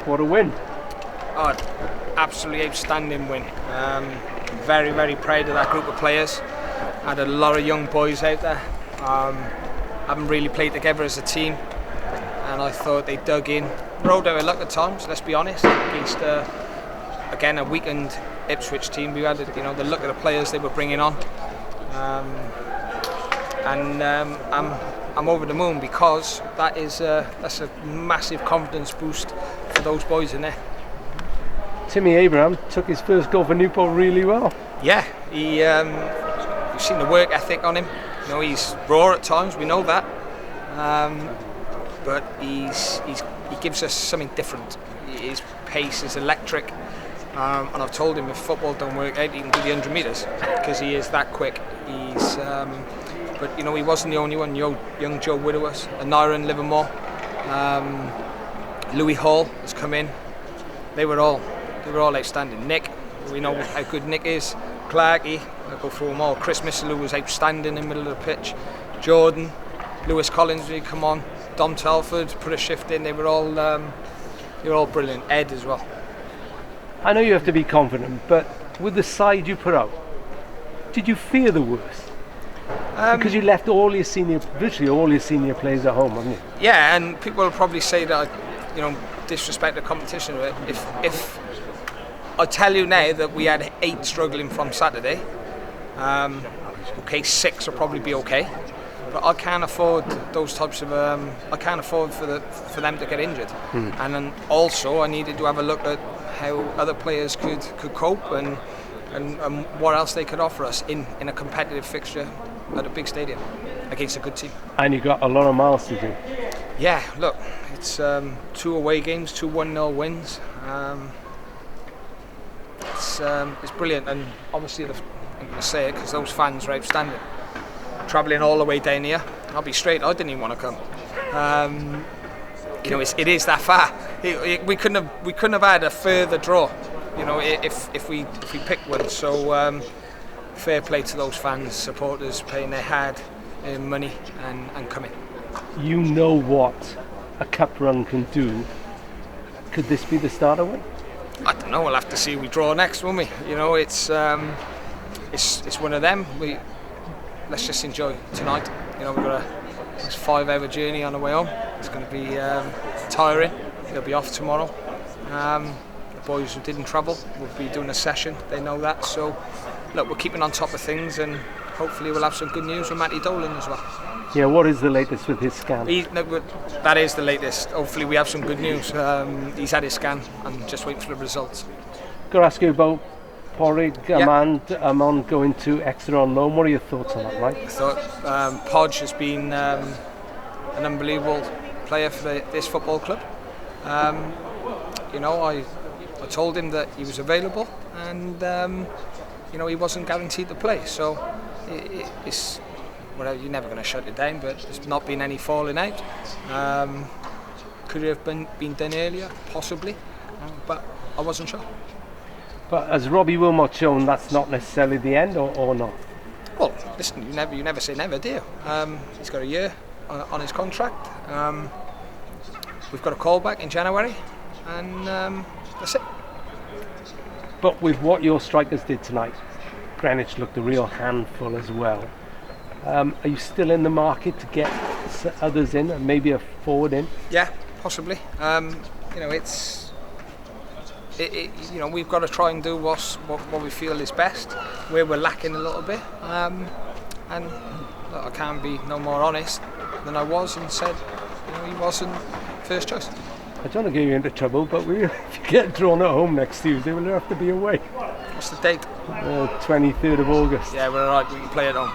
What a win. Oh, absolutely outstanding win. Very, very proud of that group of players. Had a lot of young boys out there. Haven't really played together as a team, and I thought they dug in. Rode out of luck at times, let's be honest, against again a weakened Ipswich team. We had the look of the players they were bringing on, and I'm over the moon because that's a massive confidence boost for those boys in there. Timmy Abraham took his first goal for Newport really well. Yeah, you've seen the work ethic on him. He's raw at times, we know that, but he gives us something different. His pace is electric, and I've told him if football don't work out, he can do the 100 metres because he is that quick. But he wasn't the only one. Young Joe Widowers, Naira Livermore, Louis Hall has come in. They were all outstanding. Nick, we know how good Nick is. Clarkey, I'll go through them all. Chris Misselou was outstanding in the middle of the pitch. Jordan, Lewis Collins, come on. Dom Telford put a shift in. They were all brilliant. Ed as well. I know you have to be confident, but with the side you put out, did you fear the worst? Because you left virtually all your senior players at home, haven't you? Yeah, and people will probably say that disrespect the competition. If I tell you now that we had 8 struggling from Saturday, 6 will probably be okay, but I can't afford those types of. I can't afford for them to get injured, and then also I needed to have a look at how other players could cope and what else they could offer us in a competitive fixture at a big stadium against a good team. And you got a lot of miles to do. Yeah, look, it's 2 away games, 2 1-0 wins. It's brilliant, and obviously I'm going to say it because those fans are outstanding. Travelling all the way down here, I'll be straight, I didn't even want to come. It is that far. We couldn't have had a further draw, if we picked one. So fair play to those fans, supporters paying their hard money and coming. You know what a cup run can do. Could this be the start of it? I don't know. We'll have to see. We draw next, won't we? It's one of them. Let's just enjoy tonight. We've got a 5-hour journey on the way home. It's going to be tiring. They'll be off tomorrow. The boys who didn't travel will be doing a session. They know that. So look, we're keeping on top of things, and hopefully we'll have some good news with Matthew Dolan as well. Yeah, what is the latest with his scan? That is the latest. Hopefully we have some good news. He's had his scan and just waiting for the results. Got to ask you about Porrig, Amand going to Exeter on loan. What are your thoughts on that, Mike? I thought Podge has been an unbelievable player for this football club. I told him that he was available, and he wasn't guaranteed to play. So it's you're never going to shut it down, but there's not been any falling out. Could it have been done earlier? Possibly, but I wasn't sure. But as Robbie Wilmot shown, that's not necessarily the end, or not? Well, listen, you never say never, do you? He's got a year on his contract. We've got a call back in January, and that's it. But with what your strikers did tonight, Greenwich looked a real handful as well. Are you still in the market to get others in, and maybe a forward in? Yeah, possibly. We've got to try and do what we feel is best, where we're lacking a little bit. And look, I can't be no more honest than I was and said, he wasn't first choice. I don't want to get you into trouble, but if you get drawn at home next Tuesday, we'll have to be away. What's the date? 23rd of August. Yeah, we're alright, we can play at home.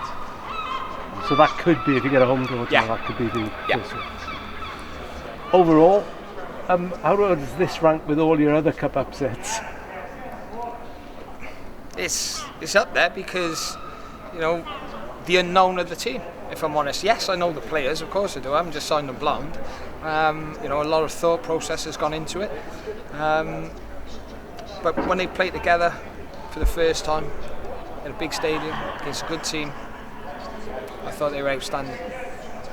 So that could be, if you get a home draw, that could be the first one. Overall, how does this rank with all your other cup upsets? It's up there because, the unknown of the team, if I'm honest. Yes, I know the players, of course I do. I haven't just signed them blind. A lot of thought process has gone into it. But when they play together for the first time in a big stadium against a good team, I thought they were outstanding.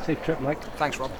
Safe trip, Mike. Thanks, Rob.